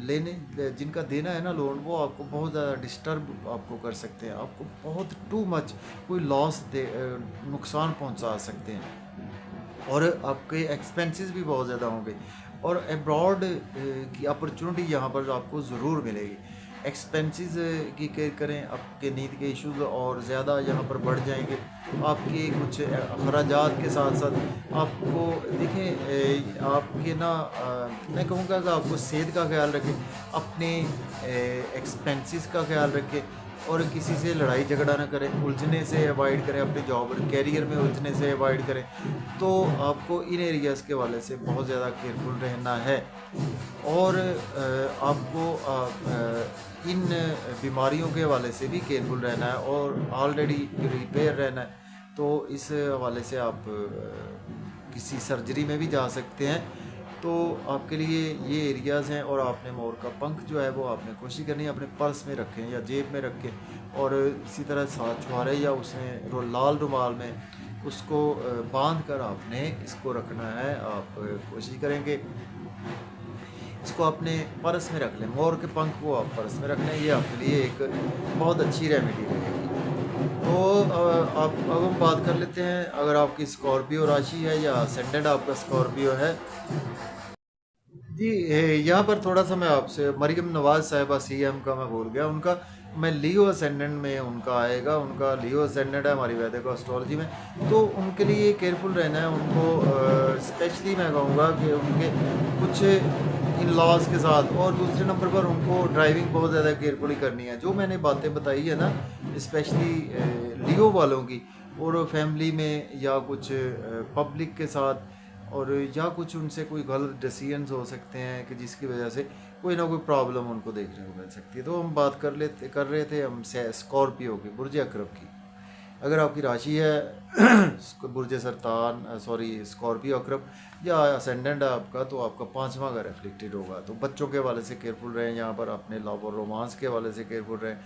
लेने जिनका देना है ना लोन, वो आपको बहुत ज़्यादा डिस्टर्ब आपको कर सकते हैं, आपको बहुत टू मच कोई लॉस दे नुकसान पहुंचा सकते हैं, और आपके एक्सपेंसेस भी बहुत ज़्यादा होंगे। और अब्रॉड की अपॉर्चुनिटी यहाँ पर आपको ज़रूर मिलेगी। एक्सपेंसेस की केयर करें, आपके नींद के इश्यूज और ज़्यादा यहाँ पर बढ़ जाएंगे। आपके कुछ अखराजात के साथ साथ आपको देखें आपके ना मैं कहूँगा कि आपको सेहत का ख्याल रखें, अपने एक्सपेंसेस का ख्याल रखें, और किसी से लड़ाई झगड़ा ना करें, उलझने से अवॉइड करें, अपने जॉब और कैरियर में उलझने से अवॉइड करें। तो आपको इन एरियाज़ के हवाले से बहुत ज़्यादा केयरफुल रहना है, और आपको इन बीमारियों के हवाले से भी केयरफुल रहना है, और ऑलरेडी रिपेयर रहना है। तो इस हवाले से आप किसी सर्जरी में भी जा सकते हैं। तो आपके लिए ये एरियाज़ हैं, और आपने मोर का पंख जो है वो आपने कोशिश करनी है अपने पर्स में रखें या जेब में रखें, और इसी तरह 7 छुहारे या उसमें लाल रुमाल में उसको बांध कर आपने इसको रखना है। आप कोशिश करेंगे इसको अपने पर्स में रख लें, मोर के पंख को आप पर्स में रख लें, ये आपके लिए एक बहुत अच्छी रेमेडी रहेगी। तो आप अब हम बात कर लेते हैं, अगर आपकी स्कॉर्पियो राशि है या असेंडेंट आपका स्कॉर्पियो है जी। यहाँ पर थोड़ा सा मैं आपसे, मरियम नवाज साहिबा सीएम का मैं भूल गया, उनका मैं लियो असेंडेंट में उनका आएगा, उनका लियो असेंडेंट है हमारी वैदिक एस्ट्रोलॉजी में। तो उनके लिए केयरफुल रहना है उनको, स्पेशली मैं कहूँगा कि उनके कुछ इन लॉज के साथ, और दूसरे नंबर पर उनको ड्राइविंग बहुत ज़्यादा केयरफुली करनी है। जो मैंने बातें बताई है ना, स्पेशली लियो वालों की, और फैमिली में या कुछ पब्लिक के साथ, और या कुछ उनसे कोई गलत डिसीजंस हो सकते हैं कि जिसकी वजह से कोई ना कोई प्रॉब्लम उनको देखने को मिल सकती है। तो हम बात कर रहे थे हम स्कॉर्पियो की, बुर्ज अकरब की। अगर आपकी राशि है बुर्ज सरतान, सॉरी स्कॉर्पियो अकरब, या असेंडेंट है आपका, तो आपका 5वां घर एफ्लिक्टेड होगा। तो बच्चों के हवाले से केयरफुल रहें, यहाँ पर अपने लव और रोमांस के हवाले से केयरफुल रहें,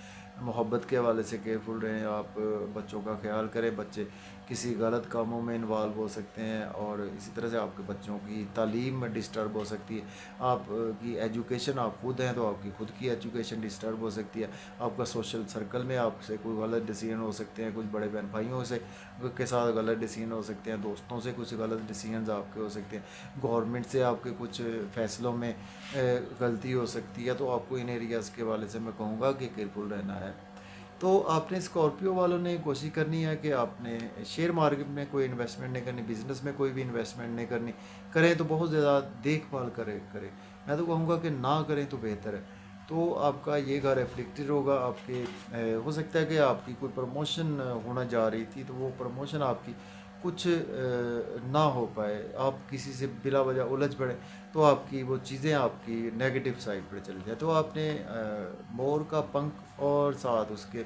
मोहब्बत के हवाले से केयरफुल रहें। आप बच्चों का ख्याल करें, बच्चे किसी गलत कामों में इन्वॉल्व हो सकते हैं, और इसी तरह से आपके बच्चों की तालीम डिस्टर्ब हो सकती है। आपकी एजुकेशन, आप खुद हैं तो आपकी खुद की एजुकेशन डिस्टर्ब हो सकती है। आपका सोशल सर्कल में आपसे कोई गलत डिसीजन हो सकते हैं, कुछ बड़े बहन भाइयों से के साथ गलत डिसीजन हो सकते हैं, दोस्तों से कुछ गलत डिसीजन आपके हो सकते हैं, गवर्नमेंट से आपके कुछ फैसलों में गलती हो सकती है। तो आपको इन एरियाज़ के वाले से मैं कहूँगा कि केयरफुल रहना है। तो आपने स्कॉर्पियो वालों ने कोशिश करनी है कि आपने शेयर मार्केट में कोई इन्वेस्टमेंट नहीं करनी, बिजनेस में कोई भी इन्वेस्टमेंट नहीं करनी। करें तो बहुत ज़्यादा देखभाल करें, मैं तो कहूँगा कि ना करें तो बेहतर है। तो आपका ये घर एफ्लिक्टेड होगा, आपके हो सकता है कि आपकी कोई प्रमोशन होना जा रही थी, तो वो प्रमोशन आपकी कुछ ना हो पाए, आप किसी से बिला वजह उलझ पड़े, तो आपकी वो चीज़ें आपकी नेगेटिव साइड पर चली जाए। तो आपने मोर का पंख और साथ उसके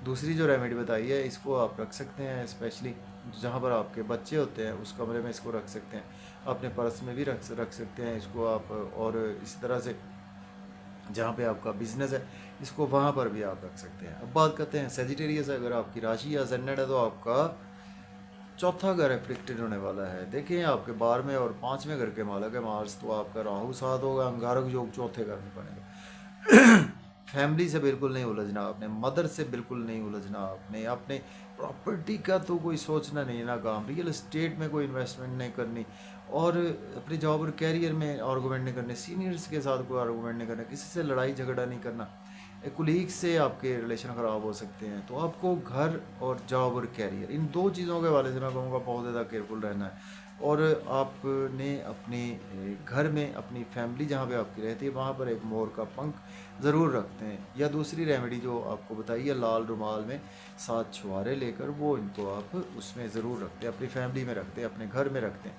दूसरी जो रेमेडी बताई है, इसको आप रख सकते हैं, स्पेशली जहाँ पर आपके बच्चे होते हैं उस कमरे में इसको रख सकते हैं, अपने पर्स में भी रख सकते हैं इसको आप, और इसी तरह से जहाँ पे आपका बिजनेस है इसको वहाँ पर भी आप रख सकते हैं। अब बात करते हैं सेजिटेरियस, अगर आपकी राशि या असेंडेंट है तो आपका चौथा घर एफ्लिक्टेड होने वाला है। देखिए आपके 12वें और 5वें घर के मालक है मार्स, तो आपका राहु साथ होगा, अंगारक योग चौथे घर में बनेगा। फैमिली से बिल्कुल नहीं उलझना आपने, मदर से बिल्कुल नहीं उलझना आपने, अपने प्रॉपर्टी का तो कोई सोचना नहीं ना, काम रियल एस्टेट में कोई इन्वेस्टमेंट नहीं करनी, और अपनी जॉब और कैरियर में आर्गूमेंट नहीं करने, सीनियर्स के साथ कोई आर्गूमेंट नहीं करना, किसी से लड़ाई झगड़ा नहीं करना, कुलीग से आपके रिलेशन ख़राब हो सकते हैं। तो आपको घर और जॉब और कैरियर, इन दो चीज़ों के हवाले से मैं कहूँगा बहुत ज़्यादा केयरफुल रहना है। और आपने अपने घर में अपनी फैमिली जहाँ पे आपकी रहती है वहाँ पर एक मोर का पंख ज़रूर रखते हैं। या दूसरी रेमेडी जो आपको बताई है, लाल रुमाल में 7 छुहारे लेकर वो इनको आप उसमें ज़रूर रखते हैं, अपनी फैमिली में रखते हैं, अपने घर में रखते हैं।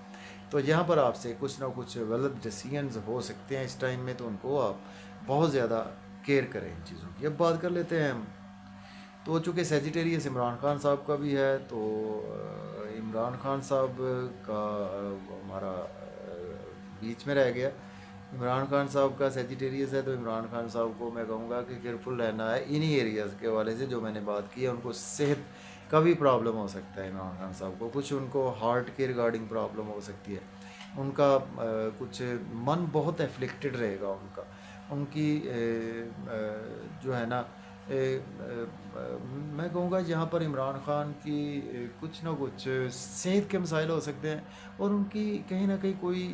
तो यहाँ पर आपसे कुछ ना कुछ गलत डिसीजंस हो सकते हैं इस टाइम में, तो उनको आप बहुत ज़्यादा केयर करें इन चीज़ों की। अब बात कर लेते हैं हम, तो चूँकि सेजिटेरियस इमरान खान साहब का भी है, तो इमरान खान साहब का हमारा बीच में रह गया। इमरान खान साहब का सेजिटेरियस है, तो इमरान खान साहब को मैं कहूँगा कि केयरफुल रहना है इन्हीं एरियाज़ के हवाले से जो मैंने बात की है। उनको सेहत का भी प्रॉब्लम हो सकता है, इमरान खान साहब को कुछ, उनको हार्ट के रिगार्डिंग प्रॉब्लम हो सकती है, उनका कुछ मन बहुत एफ्लिक्टेड रहेगा उनका, उनकी जो है ना मैं कहूँगा यहाँ पर इमरान खान की कुछ ना कुछ सेहत के मसाइल हो सकते हैं, और उनकी कहीं ना कहीं कोई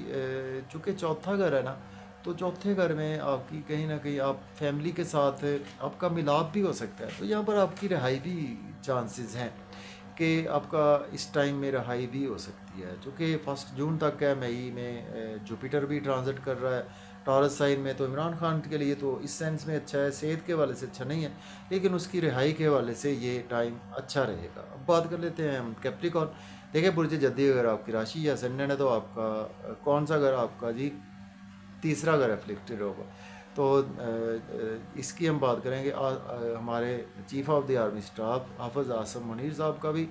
चूँकि चौथा घर है ना, तो चौथे घर में आपकी कहीं ना कहीं आप फैमिली के साथ आपका मिलाप भी हो सकता है। तो यहाँ पर आपकी रिहाई भी चांसेस हैं कि आपका इस टाइम में रिहाई भी हो सकती है, चूँकि 1 जून तक है, मई में जुपिटर भी ट्रांजिट कर रहा है टॉरस साइन में। तो इमरान खान के लिए तो इस सेंस में अच्छा है, सेहत के हवाले से अच्छा नहीं है, लेकिन उसकी रिहाई के हवाले से ये टाइम अच्छा रहेगा। अब बात कर लेते हैं हम कैप्रिकॉर्न। देखिए बुर्ज जद्दी अगर आपकी राशि या असेंडेंट है तो आपका कौन सा घर आपका जी तीसरा घर एफ्लिक्टेड होगा। तो इसकी हम बात करेंगे, हमारे chief of the army staff हाफिज़ आसम मुनीर साहब का भी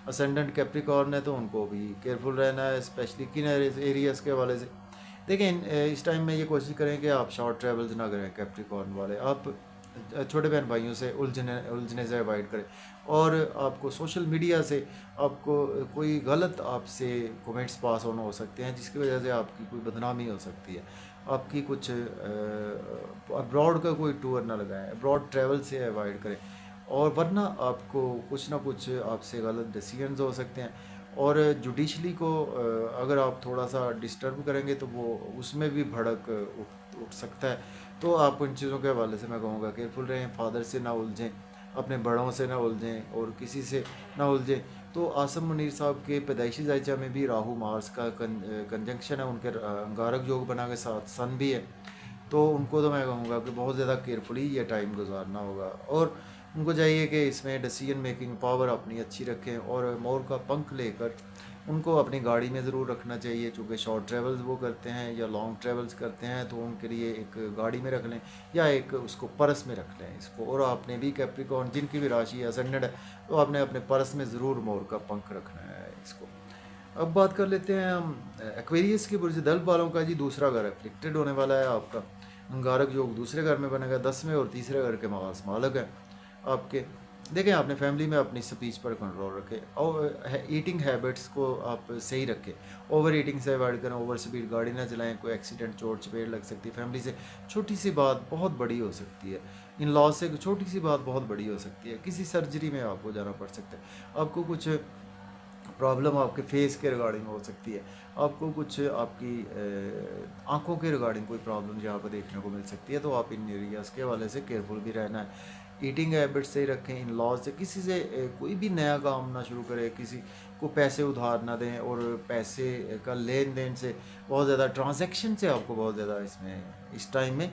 असेंडेंट कैप्रिकॉर्न है, तो उनको भी केयरफुल रहना है, स्पेशली किन एरियाज़ के हवाले से। लेकिन इस टाइम में ये कोशिश करें कि आप शॉर्ट ट्रैवल्स ना करें कैप्रिकॉर्न वाले, आप छोटे बहन भाइयों से उलझने से अवॉइड करें, और आपको सोशल मीडिया से आपको कोई गलत आपसे कमेंट्स पास ऑन हो सकते हैं जिसकी वजह से आपकी कोई बदनामी हो सकती है। आपकी कुछ अब्रॉड का कोई टूर ना लगाएं, अब्रॉड ट्रैवल से अवॉइड करें, और वरना आपको कुछ ना कुछ आपसे गलत डिसीजंस हो सकते हैं। और जुडिशली को अगर आप थोड़ा सा डिस्टर्ब करेंगे तो वो उसमें भी भड़क उठ सकता है। तो आप उन चीज़ों के हवाले से मैं कहूँगा केयरफुल रहें, फादर से ना उलझें, अपने बड़ों से ना उलझें और किसी से ना उलझें। तो आसम मुनीर साहब के पैदाइशी जायचा में भी राहु मार्स का कंजंक्शन है, उनके अंगारक योग बना के साथ सन भी है। तो उनको तो मैं कहूँगा कि बहुत ज़्यादा केयरफुली ये टाइम गुजारना होगा, और उनको चाहिए कि इसमें डिसीजन मेकिंग पावर अपनी अच्छी रखें, और मोर का पंख लेकर उनको अपनी गाड़ी में ज़रूर रखना चाहिए, चूँकि शॉर्ट ट्रेवल्स वो करते हैं या लॉन्ग ट्रेवल्स करते हैं, तो उनके लिए एक गाड़ी में रख लें या एक उसको पर्स में रख लें इसको। और आपने भी कैप्रिकॉर्न जिनकी भी राशि असेंडेड है, तो आपने अपने पर्स में ज़रूर मोर का पंख रखना है इसको। अब बात कर लेते हैं हम एक्वेरियस के बुर्ज दल्ब वालों का। जी दूसरा घर एफ्लिक्टेड होने वाला है आपका, अंगारक योग दूसरे घर में बनेगा 10वें, और तीसरे घर के मास मालक है आपके। देखें आपने फैमिली में अपनी स्पीच पर कंट्रोल रखें, और ईटिंग हैबिट्स को आप सही रखें, ओवर ईटिंग से अवॉइड करें, ओवर स्पीड गाड़ी ना चलाएं, कोई एक्सीडेंट चोट चपेट लग सकती है, फैमिली से छोटी सी बात बहुत बड़ी हो सकती है, इन लॉ से छोटी सी बात बहुत बड़ी हो सकती है, किसी सर्जरी में आपको जाना पड़ सकता है, आपको कुछ प्रॉब्लम आपके फेस के रिगार्डिंग हो सकती है, आपको कुछ आपकी आंखों के रिगार्डिंग कोई प्रॉब्लम यहाँ पर देखने को मिल सकती है। तो आप इन एरियाज़ के हवाले से केयरफुल भी रहना है। ईटिंग हैबिट्स सही रखें, इन लॉज से किसी से कोई भी नया काम ना शुरू करें, किसी को पैसे उधार ना दें, और पैसे का लेन देन से बहुत ज़्यादा ट्रांजैक्शन से आपको बहुत ज़्यादा इसमें इस टाइम में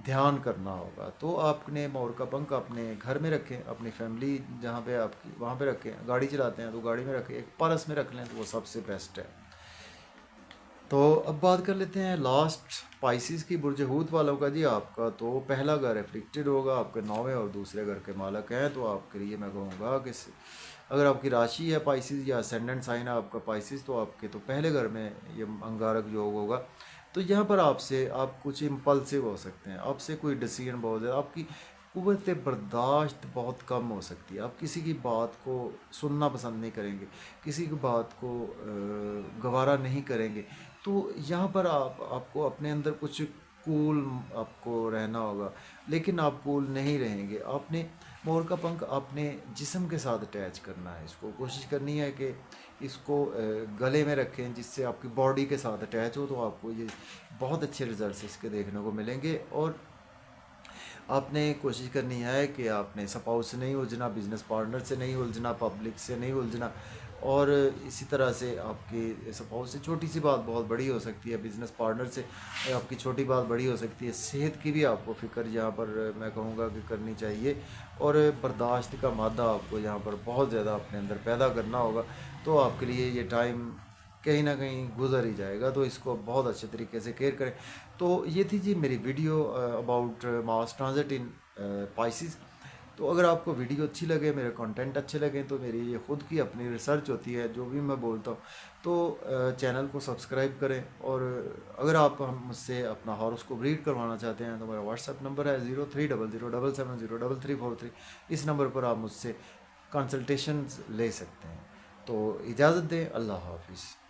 ध्यान करना होगा। तो आपने मोर का पंख अपने घर में रखें, अपनी फैमिली जहाँ पे आपकी वहाँ पे रखें, गाड़ी चलाते हैं तो गाड़ी में रखें, एक पर्स में रख लें तो वो सबसे बेस्ट है। तो अब बात कर लेते हैं लास्ट स्पाइसिस की बुर्ज हूत वालों का। जी आपका तो पहला घर एफ्लिक्टेड होगा, आपके 9वें और दूसरे घर के मालक हैं, तो आपके लिए मैं कहूँगा कि अगर आपकी राशि है पाइसिस या असेंडेंट साइन है आपका पाइसिस, तो आपके तो पहले घर में ये अंगारक योग होगा। तो यहाँ पर आपसे आप कुछ इम्पल्सिव हो सकते हैं, आपसे कोई डिसीजन बहुत ज़्यादा, आपकी कुव्वत बर्दाश्त बहुत कम हो सकती है, आप किसी की बात को सुनना पसंद नहीं करेंगे, किसी की बात को गवारा नहीं करेंगे। तो यहाँ पर आपको अपने अंदर कुछ कूल आपको रहना होगा, लेकिन आप कूल नहीं रहेंगे। आपने मोर का पंख अपने जिस्म के साथ अटैच करना है, इसको कोशिश करनी है कि इसको गले में रखें जिससे आपकी बॉडी के साथ अटैच हो, तो आपको ये बहुत अच्छे रिजल्ट्स इसके देखने को मिलेंगे। और आपने कोशिश करनी है कि आपने स्पाउस से नहीं उलझना, बिजनेस पार्टनर से नहीं उलझना, पब्लिक से नहीं उलझना, और इसी तरह से आपके स्पाउस से छोटी सी बात बहुत बड़ी हो सकती है, बिजनेस पार्टनर से आपकी छोटी बात बड़ी हो सकती है। सेहत की भी आपको फ़िक्र यहाँ पर मैं कहूँगा कि करनी चाहिए, और बर्दाश्त का मादा आपको यहाँ पर बहुत ज़्यादा अपने अंदर पैदा करना होगा। तो आपके लिए ये टाइम कहीं ना कहीं गुजर ही जाएगा, तो इसको बहुत अच्छे तरीके से केयर करें। तो ये थी जी मेरी video about mass transit in Pisces. तो अगर आपको वीडियो अच्छी लगे, मेरे कंटेंट अच्छे लगे, तो मेरी ये ख़ुद की अपनी रिसर्च होती है जो भी मैं बोलता हूँ, तो चैनल को सब्सक्राइब करें। और अगर आप हम मुझसे अपना हॉरोस्कोप रीड करवाना चाहते हैं तो मेरा व्हाट्सएप नंबर है 030077070343। इस नंबर पर आप मुझसे कंसल्टेशन ले सकते हैं। तो इजाज़त दें, अल्लाह हाफिज़।